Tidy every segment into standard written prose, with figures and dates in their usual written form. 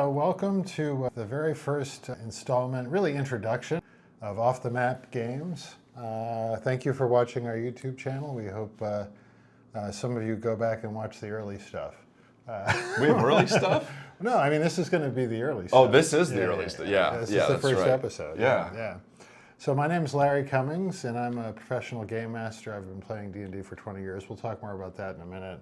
Welcome to the very first installment, really introduction of Off the Map Games. Thank you for watching our YouTube channel. We hope some of you go back and watch the early stuff. We have early stuff? No, I mean, this is going to be the early stuff. Oh, this is the early stuff. Yeah, This is the first right. episode. Yeah. So my name's Larry Cummings, and I'm a professional game master. I've been playing D&D for 20 years. We'll talk more about that in a minute.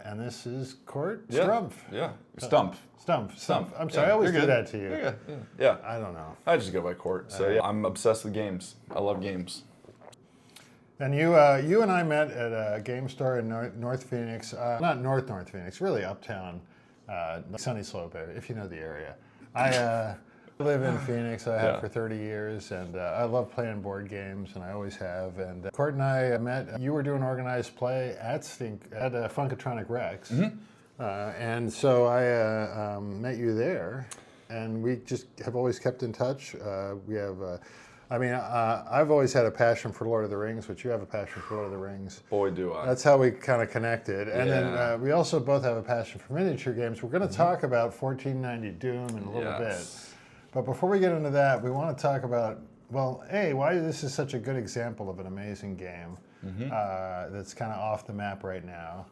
And this is Court Strumpf. Yeah. Stump. Stump. I'm sorry, I always do that to you. You're good. Yeah. I don't know. I just go by Court. So yeah, I'm obsessed with games. I love games. And you and I met at a game store in North Phoenix, not North Phoenix, really uptown, Sunny Slope area, if you know the area. I live in Phoenix. I have for 30 years, and I love playing board games, and I always have. And Court and I met. You were doing organized play at Funkatronic Rex, and so I met you there, and we just have always kept in touch. We have. I've always had a passion for Lord of the Rings, but you have a passion for Lord of the Rings. Boy, do I. That's how we kind of connected. And then we also both have a passion for miniature games. We're going to talk about 1490 Doom in a little bit. But before we get into that, we want to talk about, why this is such a good example of an amazing game that's kind of off the map right now.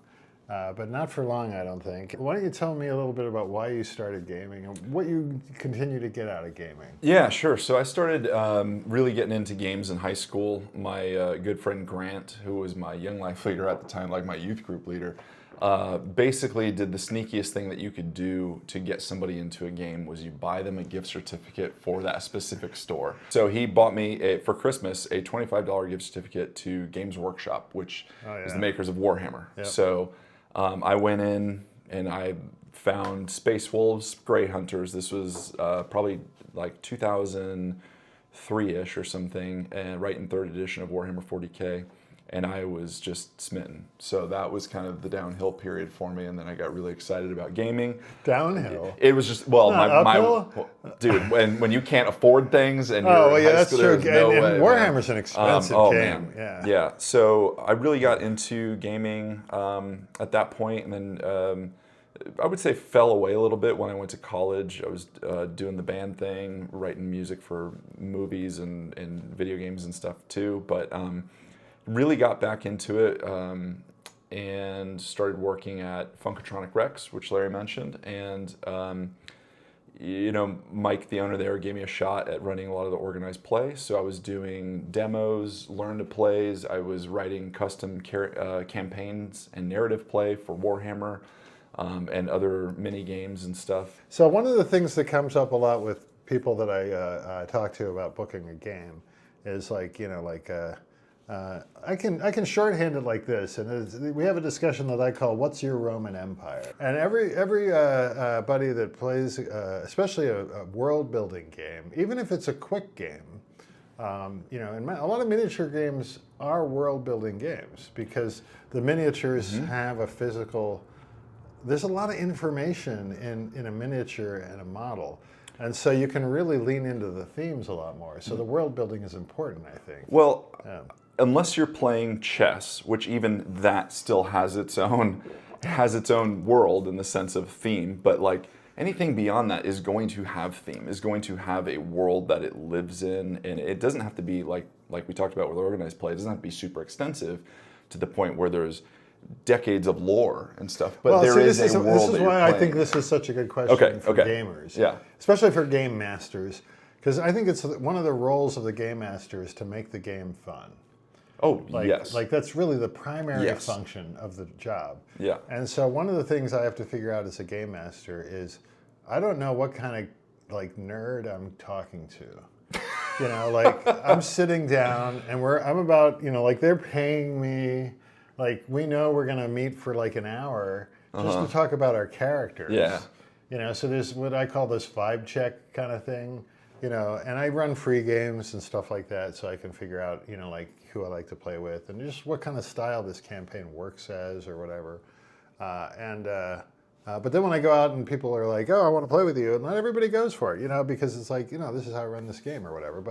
But not for long, I don't think. Why don't you tell me a little bit about why you started gaming and what you continue to get out of gaming? Yeah, sure. So I started really getting into games in high school. My good friend Grant, who was my Young Life leader at the time, like my youth group leader, basically did the sneakiest thing that you could do to get somebody into a game was you buy them a gift certificate for that specific store. So he bought me, for Christmas, a $25 gift certificate to Games Workshop, which is the makers of Warhammer. Yep. So I went in and I found Space Wolves, Grey Hunters. This was probably like 2003-ish or something, and right in 3rd edition of Warhammer 40K. And I was just smitten. So that was kind of the downhill period for me, and then I got really excited about gaming. Downhill? It was just, dude, when you can't afford things and you're in high school, there's no way. And Warhammer's an expensive game. Man. Yeah. So I really got into gaming at that point, and then I would say fell away a little bit when I went to college. I was doing the band thing, writing music for movies and video games and stuff too, but really got back into it and started working at Funkatronic Rex, which Larry mentioned. And, Mike, the owner there, gave me a shot at running a lot of the organized play. So I was doing demos, learn to plays. I was writing custom campaigns and narrative play for Warhammer and other mini games and stuff. So one of the things that comes up a lot with people that I talk to about booking a game is I can shorthand it like this, and we have a discussion that I call "What's your Roman Empire?" And every buddy that plays, especially a world-building game, even if it's a quick game, and a lot of miniature games are world-building games because the miniatures have a physical. There's a lot of information in a miniature and a model. And so you can really lean into the themes a lot more. So the world building is important, I think. Well, unless you're playing chess, which even that still has its own world in the sense of theme, but like anything beyond that is going to have theme, is going to have a world that it lives in, and it doesn't have to be like we talked about with organized play. It doesn't have to be super extensive to the point where there's decades of lore and stuff, but there is a world. This is why I think this is such a good question for gamers, especially for game masters, because I think it's one of the roles of the game master is to make the game fun. Yes. Like that's really the primary function of the job. Yeah. And so one of the things I have to figure out as a game master is I don't know what kind of nerd I'm talking to. I'm sitting down and I'm about, they're paying me. We know we're going to meet for an hour just to talk about our characters. Yeah. So there's what I call this vibe check kind of thing, and I run free games and stuff like that so I can figure out, who I like to play with and just what kind of style this campaign works as or whatever. But then when I go out and people are like, oh, I want to play with you, and not everybody goes for it, because it's this is how I run this game or whatever.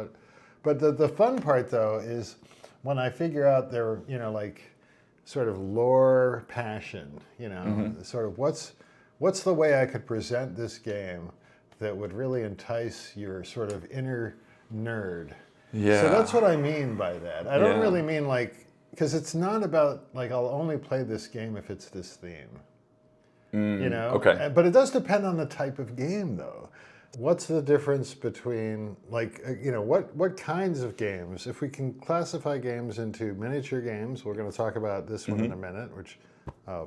But the fun part, though, is when I figure out their, sort of lore passion, sort of what's the way I could present this game that would really entice your sort of inner nerd. Yeah. So that's what I mean by that. I don't Yeah. really mean like, because it's not about like I'll only play this game if it's this theme. You know? okay. But it does depend on the type of game, though. What's the difference between, like, what kinds of games? If we can classify games into miniature games, we're going to talk about this one in a minute, which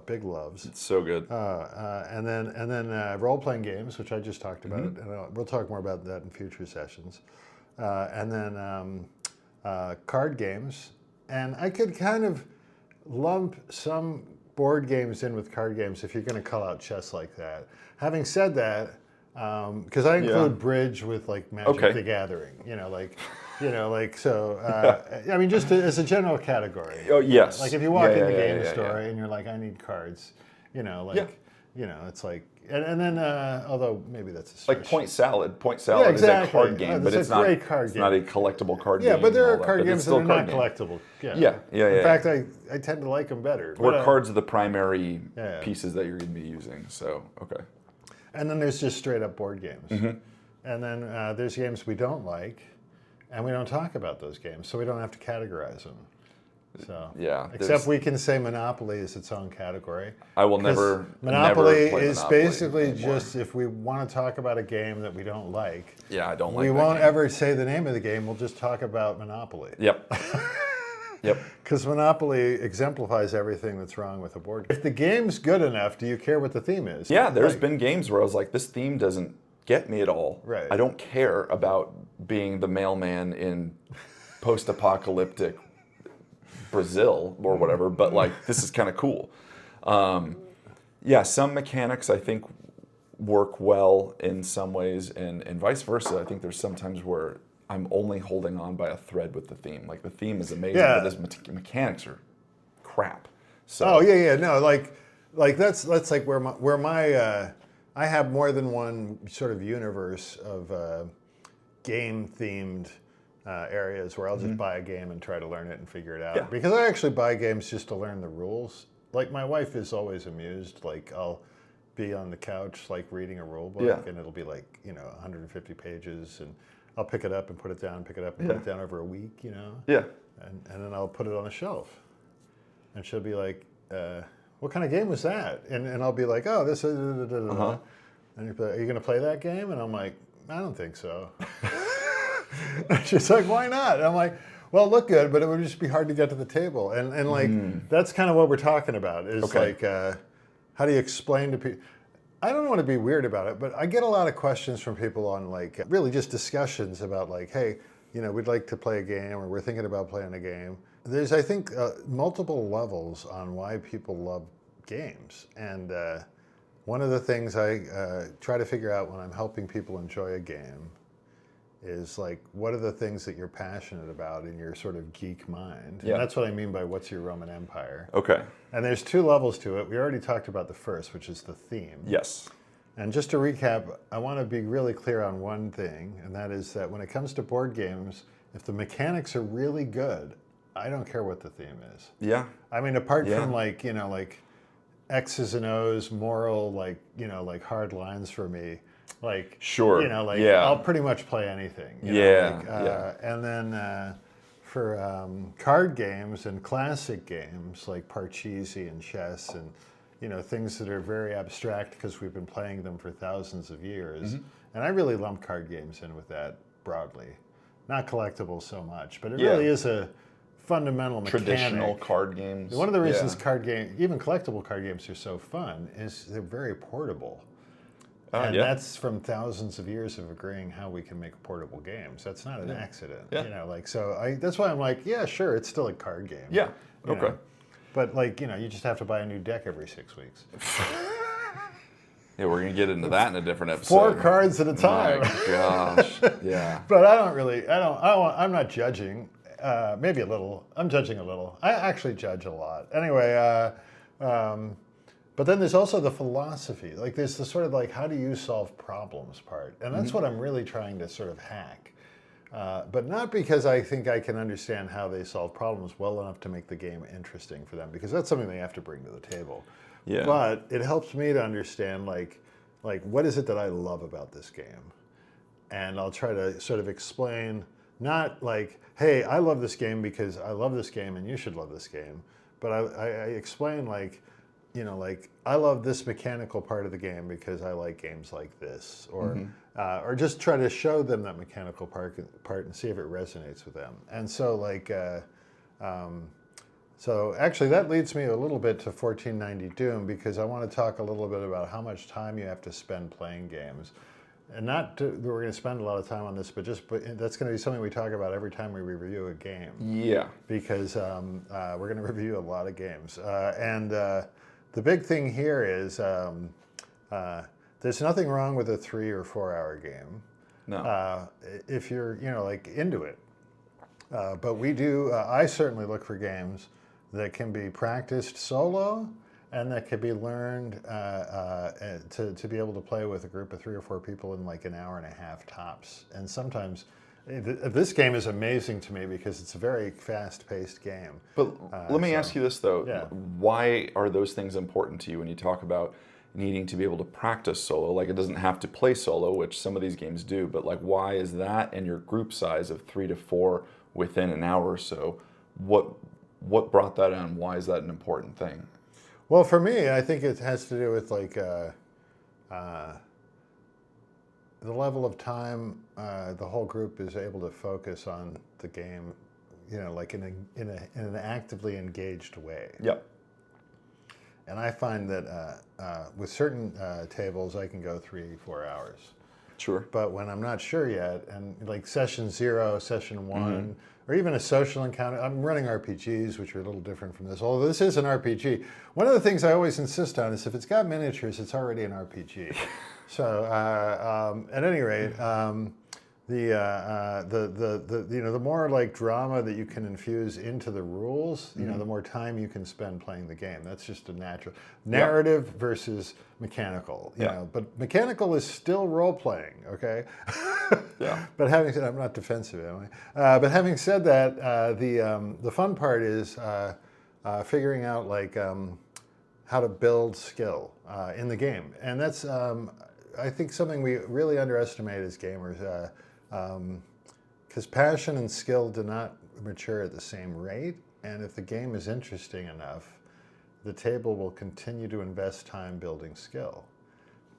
Big loves. It's so good. And then role-playing games, which I just talked about, and we'll talk more about that in future sessions. And then card games, and I could kind of lump some board games in with card games if you're going to call out chess like that. Having said that, because I include bridge with like Magic the Gathering, I mean, just as a general category. Oh yes. Like if you walk in the game store and you're like, I need cards, it's like, and then although maybe that's a like Point Salad. Point Salad is a card game, but it's not. It's not a collectible card game. Yeah, but there are and all card but games it's that still are a not card game. collectible. Yeah. In fact, I tend to like them better. Or But, cards are the primary Yeah. pieces that you're going to be using. So okay. And then there's just straight up board games. And then there's games we don't like, and we don't talk about those games, so we don't have to categorize them. So Yeah, except there's- we can say Monopoly is its own category. I will 'Cause never. Monopoly never play is Monopoly basically anymore. just if we want to talk about a game that we don't like, Yeah, I don't like. we that won't game. ever say the name of the game. We'll just talk about Monopoly. Yep. Yep. Because Monopoly exemplifies everything that's wrong with a board game. If the game's good enough, do you care what the theme is? Yeah, there's Like, been games where I was like, this theme doesn't get me at all. Right. I don't care about being the mailman in post-apocalyptic Brazil or whatever, but like this is kind of cool. Yeah, some mechanics I think work well in some ways, and vice versa. I think there's sometimes where I'm only holding on by a thread with the theme. Like the theme is amazing, Yeah. but his mechanics are crap. So Oh yeah, no, like that's like where my I have more than one sort of universe of game themed areas where I'll just buy a game and try to learn it and figure it out. Yeah. Because I actually buy games just to learn the rules. Like my wife is always amused. Like I'll be on the couch like reading a rule book, Yeah. and it'll be like 150 pages, and I'll pick it up and put it down, pick it up and put it down over a week, yeah. and then I'll put it on a shelf. And she'll be like, what kind of game was that? And I'll be like, oh, this is... And you'll be like, are you going to play that game? And I'm like, I don't think so. And she's like, why not? And I'm like, well, it looked good, but it would just be hard to get to the table. And like, that's kind of what we're talking about is Okay. like, how do you explain to people? I don't want to be weird about it, but I get a lot of questions from people on like, really just discussions about like, hey, we'd like to play a game or we're thinking about playing a game. There's, I think, multiple levels on why people love games. And one of the things I try to figure out when I'm helping people enjoy a game is like, what are the things that you're passionate about in your sort of geek mind? Yeah. And that's what I mean by what's your Roman Empire. Okay. And there's two levels to it. We already talked about the first, which is the theme. Yes. And just to recap, I want to be really clear on one thing, and that is that when it comes to board games, if the mechanics are really good, I don't care what the theme is. Yeah. I mean, apart Yeah. from like, like X's and O's, moral, like, like hard lines for me, like, Sure. like Yeah. I'll pretty much play anything. Yeah, yeah. And then for card games and classic games like Parcheesi and chess and, things that are very abstract because we've been playing them for thousands of years. And I really lump card games in with that broadly. Not collectible so much, but it Yeah. really is a fundamental mechanic. Traditional card games. One of the reasons Yeah. card game, even collectible card games, are so fun is they're very portable. And yeah. that's from thousands of years of agreeing how we can make portable games. That's not an accident. Yeah. That's why I'm like, yeah, sure, it's still a card game. Yeah. you Okay. know. But like, you just have to buy a new deck every 6 weeks. Yeah, we're gonna get into that in a different episode. 4 cards at a time. My gosh. Yeah. But I'm not judging. Maybe a little. I'm judging a little. I actually judge a lot. Anyway, but then there's also the philosophy. Like there's the sort of like, how do you solve problems part? And that's what I'm really trying to sort of hack. But not because I think I can understand how they solve problems well enough to make the game interesting for them, because that's something they have to bring to the table. Yeah. But it helps me to understand, like, like, what is it that I love about this game? And I'll try to sort of explain, not like, hey, I love this game because I love this game and you should love this game. But I explain like, like I love this mechanical part of the game because I like games like this, or just try to show them that mechanical part and see if it resonates with them. And so like, so actually that leads me a little bit to 1490 Doom, because I want to talk a little bit about how much time you have to spend playing games. And not to, we're going to spend a lot of time on this, but that's going to be something we talk about every time we review a game. Yeah. Because we're going to review a lot of games. And the big thing here is there's nothing wrong with a 3 or 4 hour game. No. If you're, like into it. But we do, I certainly look for games that can be practiced solo and that can be learned to be able to play with a group of 3 or 4 people in like an hour and a half tops. And sometimes this game is amazing to me because it's a very fast-paced game. But let me ask you this though. Yeah. Why are those things important to you when you talk about needing to be able to practice solo? Like, it doesn't have to play solo, which some of these games do, but like, why is that and your group size of 3 to 4 within an hour or so, what brought that on? Why is that an important thing? Well, for me, I think it has to do with like the level of time the whole group is able to focus on the game, like in an actively engaged way. Yep. And I find that with certain tables, I can go 3-4 hours. Sure. But when I'm not sure yet, and like session 0, session 1, or even a social encounter, I'm running RPGs, which are a little different from this, although this is an RPG. One of the things I always insist on is if it's got miniatures, it's already an RPG. So at any rate, the more like drama that you can infuse into the rules, the more time you can spend playing the game. That's just a natural narrative versus mechanical. But mechanical is still role playing. Okay. Yeah. But having said, I'm not defensive, am I? But having said that, the fun part is figuring out like how to build skill in the game, and that's I think something we really underestimate as gamers. Because passion and skill do not mature at the same rate, and if the game is interesting enough, the table will continue to invest time building skill.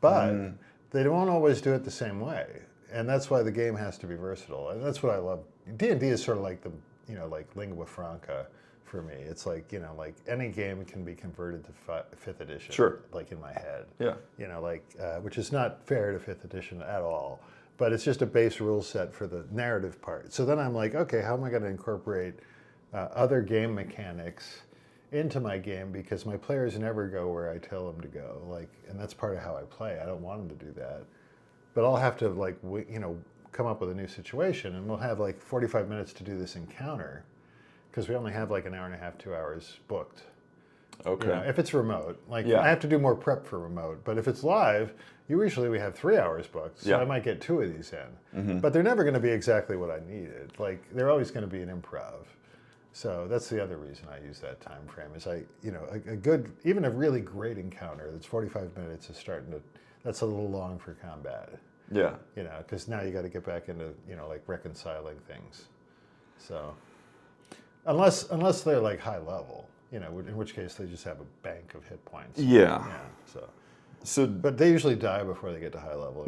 But they won't always do it the same way, and that's why the game has to be versatile, and that's what I love. D&D is sort of like the, like lingua franca for me. It's like, like any game can be converted to 5th edition. Sure. Like in my head. Yeah. Which is not fair to 5th edition at all. But it's just a base rule set for the narrative part. So then I'm like, okay, how am I going to incorporate other game mechanics into my game? Because my players never go where I tell them to go. And that's part of how I play. I don't want them to do that. But I'll have to come up with a new situation, and we'll have like 45 minutes to do this encounter, because we only have like an hour and a half, 2 hours booked. Okay. If it's remote, I have to do more prep for remote. But if it's live, usually we have 3 hours booked, so I might get 2 of these in. But they're never going to be exactly what I needed. Like, they're always going to be an improv. So that's the other reason I use that time frame. Is a good, even a really great encounter that's 45 minutes is that's a little long for combat. Yeah. Because now you got to get back into like reconciling things. So unless they're like high level. In which case they just have a bank of hit points. Yeah. But they usually die before they get to high level.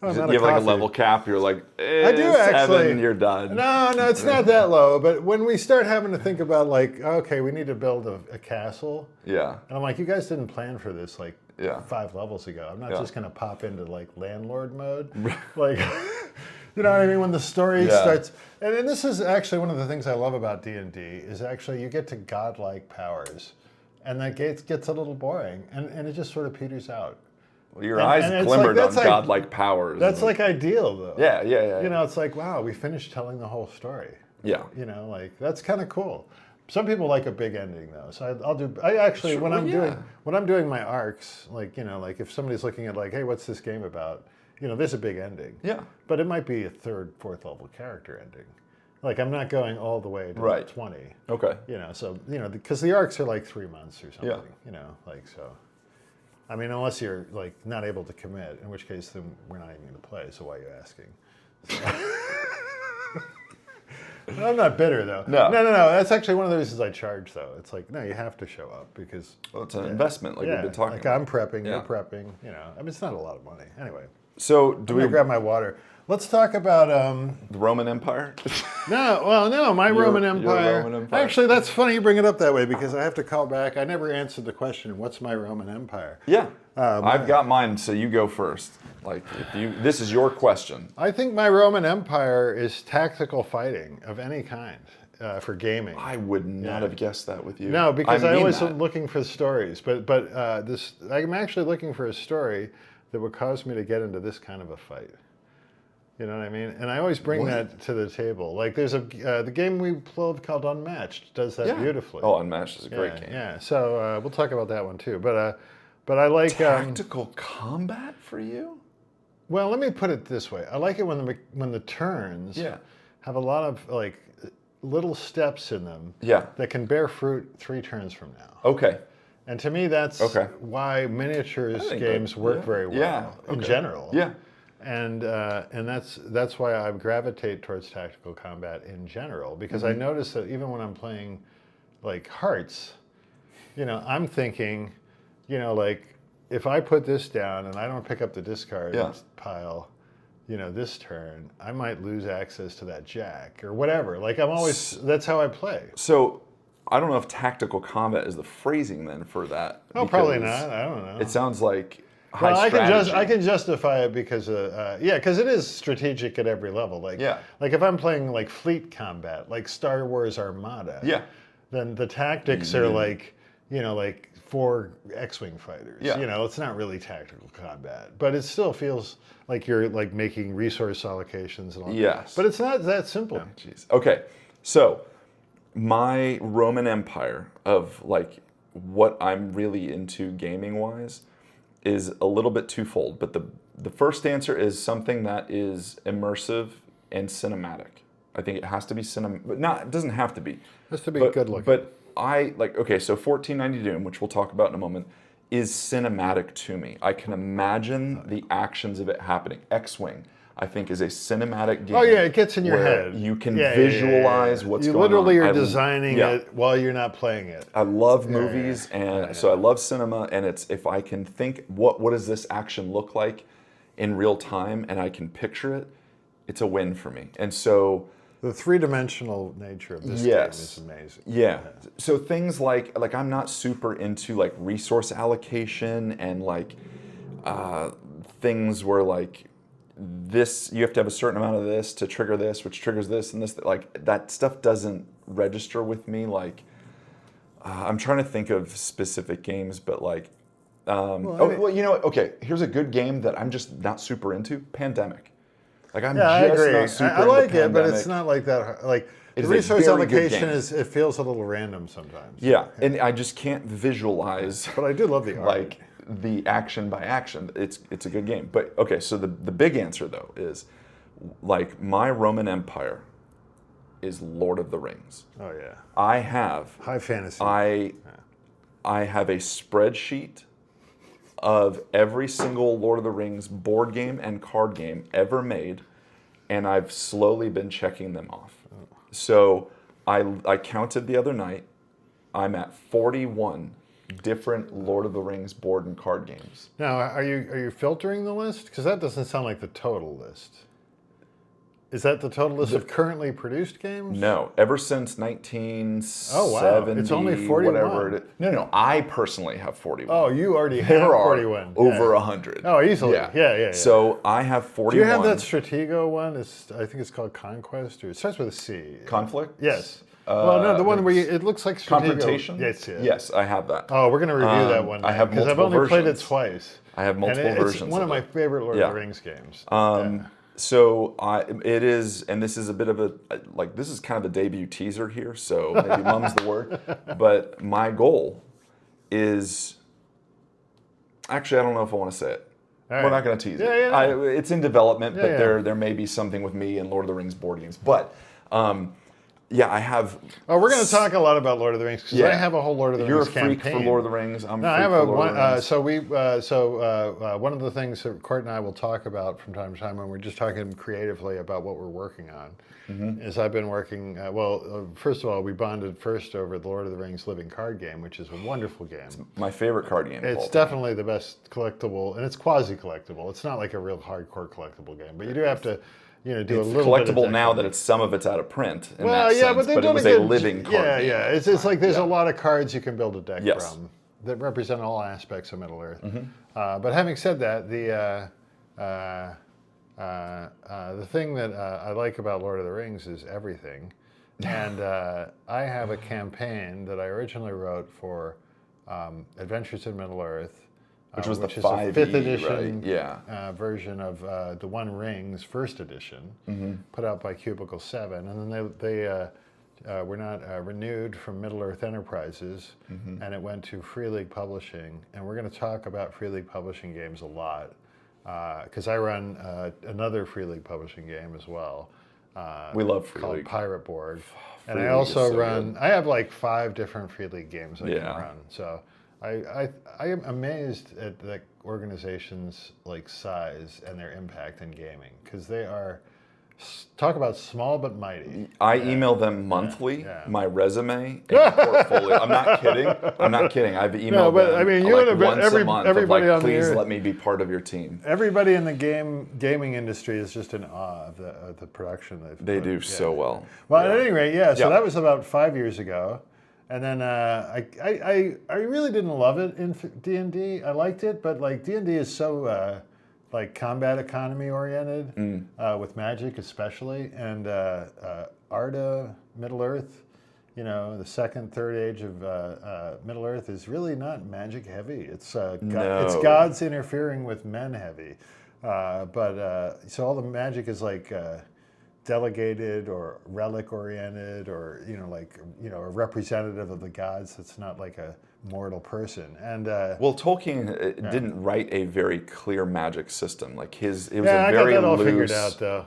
You have like a level cap. You're like, I do actually. 7, you're done. No, it's not that low. But when we start having to think about like, okay, we need to build a castle. Yeah. And I'm like, you guys didn't plan for this 5 levels ago. I'm not just going to pop into like landlord mode. Like. You know what I mean? When the story starts, and this is actually one of the things I love about D&D is actually you get to godlike powers, and that gets a little boring, and it just sort of peters out. Well, your eyes glimmered on godlike powers. That's like ideal, though. Yeah. It's like, wow, we finished telling the whole story. Yeah. That's kind of cool. Some people like a big ending, though. So when I'm doing my arcs, like if somebody's looking at like, hey, what's this game about? There's a big ending. Yeah. But it might be a 3rd, 4th level character ending. Like, I'm not going all the way to 20. Okay. Because the arcs are like 3 months or something. Yeah. So. I mean, unless you're like not able to commit, in which case then we're not even going to play. So why are you asking? I'm not bitter though. No. That's actually one of the reasons I charge though. It's like, no, you have to show up because It's an investment, like we've been talking like about. I'm prepping, Yeah. you're prepping. You know, I mean, it's not a lot of money. Anyway, So I'm gonna grab my water. Let's talk about the Roman Empire? my Roman your Empire. Roman Empire. Actually, that's funny you bring it up that way because I have to call back. I never answered the question, what's my Roman Empire? Yeah. I've got mine, so you go first. Like, this is your question. I think my Roman Empire is tactical fighting of any kind for gaming. I would not have guessed that with you. No, because I mean always that. am looking for stories. But I'm actually looking for a story that would cause me to get into this kind of a fight. You know what I mean? And I always bring that to the table. Like there's the game we played called Unmatched does that beautifully. Oh, Unmatched is a great game. Yeah. So we'll talk about that one too. But I like Tactical combat for you? well, let me put it this way. I like it when the turns have a lot of like little steps in them Yeah. that can bear fruit 3 turns from now. Okay. And to me, that's why miniatures think games work very well in general. Yeah. And that's why I gravitate towards tactical combat in general because I notice that even when I'm playing like Hearts, you know, I'm thinking, you know, like if I put this down and I don't pick up the discard pile, you know, this turn, I might lose access to that jack or whatever. Like that's how I play. So I don't know if tactical combat is the phrasing then for that. Oh, probably not. I don't know. It sounds like high Well, strategy. I can justify it because because it is strategic at every level. Like like if I'm playing like fleet combat, like Star Wars Armada, then the tactics are like, you know, like 4 X-wing fighters. You know, it's not really tactical combat, but it still feels like you're like making resource allocations and all. Yes. But it's not that simple. Jeez. Okay, so my Roman Empire of like what I'm really into gaming wise is a little bit twofold, but the first answer is something that is immersive and cinematic. I think it has to be but not it doesn't have to be. It has to be good looking. But I like so 1490 Doom, which we'll talk about in a moment, is cinematic to me. I can imagine the actions of it happening. X-Wing, I think, is a cinematic game. Oh yeah, it gets in your where head. You can visualize what's going on. You literally are designing it while you're not playing it. I love movies, and so I love cinema. And it's if I can think, what does this action look like in real time, and I can picture it, it's a win for me. And so the 3-dimensional nature of this game is amazing. Yeah. So things like I'm not super into like resource allocation and like things where like this you have to have a certain amount of this to trigger this, which triggers this and this. Like that stuff doesn't register with me. Like I'm trying to think of specific games, but like well, you know what? Okay, here's a good game that I'm just not super into. Pandemic. Like I'm I just agree. not super I like into it, but Pandemic. it's not like that. Like It the is a resource very good allocation game. it feels a little random sometimes. Yeah, and I just can't visualize. But I do love the art. Like the action by action. It's a good game. But okay, so the big answer though is like my Roman Empire is Lord of the Rings. Oh yeah. I have High fantasy. I have a spreadsheet of every single Lord of the Rings board game and card game ever made, and I've slowly been checking them off. So I counted the other night. I'm at 41 different Lord of the Rings board and card games. Now, are you filtering the list? Because that doesn't sound like the total list. Is that the total list of currently produced games? No, ever since 1970, Oh, wow. It's only 41. whatever it is. No, I personally have 41. Oh, you already have There are 41. over 100. Oh, easily. Yeah. So I have 41. Do you have that Stratego one? I think it's called Conquest, or it starts with a C. Conflict? Yes. Well, no, the one where it looks like Stratego. Confrontation? Yes, yeah. Yes, I have that. Oh, we're going to review that one. I have because I've multiple only played it versions. twice. I have multiple and it's versions. one of of my it. favorite Lord of the Rings games. So it is, and this is a bit of a, like, this is kind of a debut teaser here, so maybe mum's the word. But my goal is, actually, I don't know if I want to say it. All We're right. not going to tease Yeah, it. It's in development, but yeah. there may be something with me and Lord of the Rings board games. But Yeah, I have. Oh, we're going to talk a lot about Lord of the Rings because I have a whole Lord of the You're Rings a freak campaign. for Lord of the Rings. I'm a No, I freak have for a Lord one. of the Rings. One of the things that Court and I will talk about from time to time when we're just talking creatively about what we're working on is I've been working. First of all, we bonded first over the Lord of the Rings living card game, which is a wonderful game. My favorite card game. It's definitely the best collectible, and it's quasi-collectible. It's not like a real hardcore collectible game, but you do have to, do a It's little bit of collectible now deck that some of it's out of print. In well, that yeah, sense, but they've it done was a a good living card yeah, game. yeah. at It's the like time. there's Yeah. a lot of cards you can build a deck Yes. from that represent all aspects of Middle Earth. But having said that, the thing that I like about Lord of the Rings is everything. And I have a campaign that I originally wrote for Adventures in Middle Earth, Which was the is a 5e, 5th edition right? Yeah. version of the One Rings first edition, put out by Cubicle 7. And then they were not renewed from Middle Earth Enterprises, and it went to Free League Publishing. And we're going to talk about Free League Publishing games a lot, because I run another Free League Publishing game as well. We love Free called League. Pirate Board. And Free I League is also so run, good. I have like 5 different Free League games I can Yeah. run. So I am amazed at the organization's like size and their impact in gaming, because they are, talk about small but mighty. I email them monthly yeah. my resume and portfolio. I'm not kidding. I've emailed but them I mean, you like would have been- once a month of everybody like, on the please earth- let me be part of your team. Everybody in the gaming industry is just in awe of the production They put. do Yeah. so well. Well, Yeah. at any rate, yeah. So Yeah. that was about 5 years ago, and then I really didn't love it in D&D. I liked it, but like D&D is so like combat economy oriented with magic especially, and Arda Middle Earth. The second, third age of Middle Earth is really not magic heavy. It's it's gods interfering with men heavy, so all the magic is like delegated or relic oriented, or a representative of the gods. That's not like a mortal person. And Well, Tolkien didn't write a very clear magic system. Like it was I a got very that all loose. figured out though.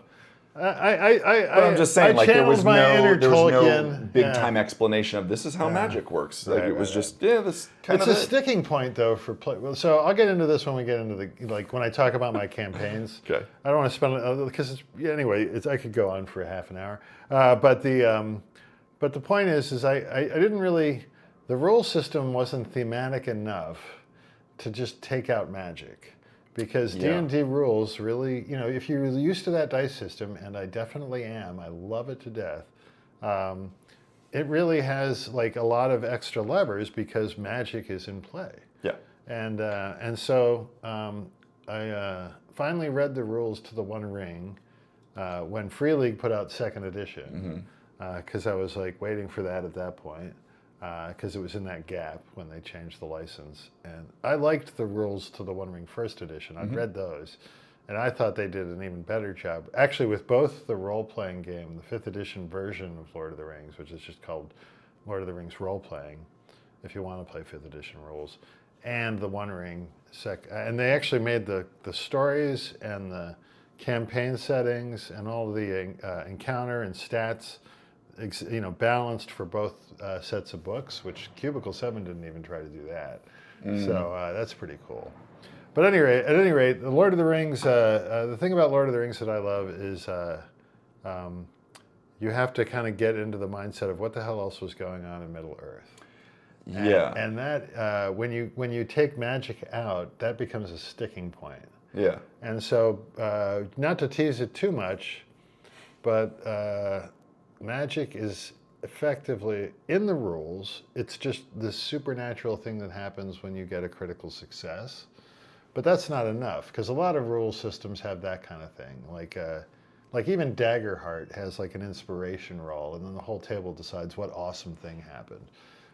But I'm just saying, like there was my inner no Tolkien. big time explanation of this is how magic works. Like it was just this kind It's of a sticking point though for play. Well, so I'll get into this when we get into when I talk about my campaigns. Okay. I don't want to spend because I could go on for half an hour. But the point is I didn't really, the rule system wasn't thematic enough to just take out magic. Because D&D rules really, if you're used to that dice system, and I definitely am, I love it to death, it really has like a lot of extra levers because magic is in play. Yeah. And so I finally read the rules to the One Ring when Free League put out second edition, because I was like waiting for that at that point. Because it was in that gap when they changed the license. And I liked the rules to the One Ring first edition. I'd read those, and I thought they did an even better job. Actually, with both the role-playing game, the 5th edition version of Lord of the Rings, which is just called Lord of the Rings Role-Playing, if you want to play 5th edition rules, and the One Ring and they actually made the stories and the campaign settings and all the encounter and stats balanced for both sets of books, which Cubicle 7 didn't even try to do that. So that's pretty cool. But at any rate, the Lord of the Rings, the thing about Lord of the Rings that I love is you have to kind of get into the mindset of what the hell else was going on in Middle Earth. And that when you take magic out, that becomes a sticking point. Yeah. And so, not to tease it too much, but magic is effectively in the rules. It's just this supernatural thing that happens when you get a critical success. But that's not enough, because a lot of rule systems have that kind of thing. Like even Daggerheart has like an inspiration roll, and then the whole table decides what awesome thing happened.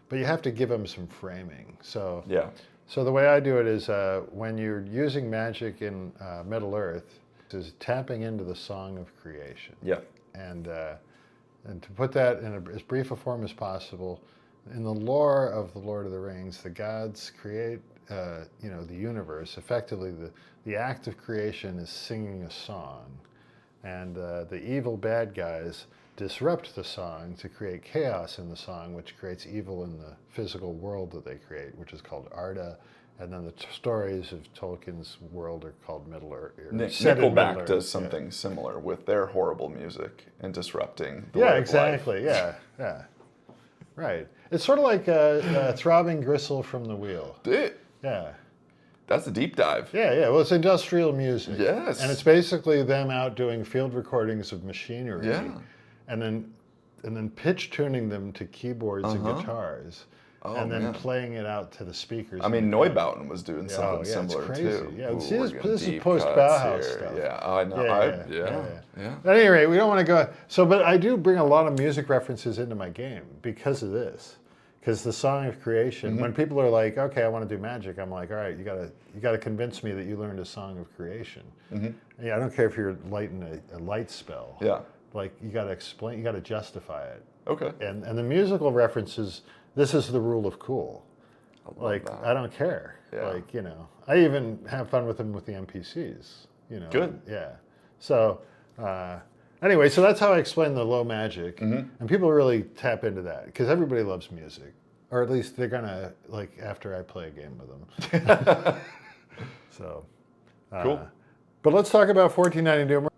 But you have to give them some framing. So the way I do it is when you're using magic in Middle Earth, is tapping into the song of creation. Yeah. And to put that in as brief a form as possible, in the lore of the Lord of the Rings, the gods create, the universe. Effectively, the act of creation is singing a song, and the evil bad guys disrupt the song to create chaos in the song, which creates evil in the physical world that they create, which is called Arda. And then the stories of Tolkien's world are called Middle Earth. Nickelback does something similar with their horrible music and disrupting the way of life. Exactly. Yeah, yeah. Right. It's sort of like throbbing gristle from the wheel. Yeah. That's a deep dive. Yeah. Well, it's industrial music. Yes. And it's basically them out doing field recordings of machinery. Yeah. And then pitch tuning them to keyboards and guitars. Oh, and then man. playing it out to the speakers. I mean, Neubauten was doing something similar it's crazy. too. Yeah, Ooh, see, we're this getting is deep post cuts Bauhaus here. stuff. Yeah, I know. Yeah. At any rate, we don't want to go. So, but I do bring a lot of music references into my game because of this. Because the Song of Creation, when people are like, "Okay, I want to do magic," I'm like, "All right, you gotta convince me that you learned a Song of Creation." Yeah, I don't care if you're lighting a light spell. Yeah. Like you got to explain, you got to justify it. Okay. And the musical references. This is the rule of cool. Like that. I don't care. Yeah. Like I even have fun with them with the NPCs. Good. Yeah. So anyway, so that's how I explain the low magic, and people really tap into that because everybody loves music, or at least they're gonna like after I play a game with them. So Cool. But let's talk about 1492.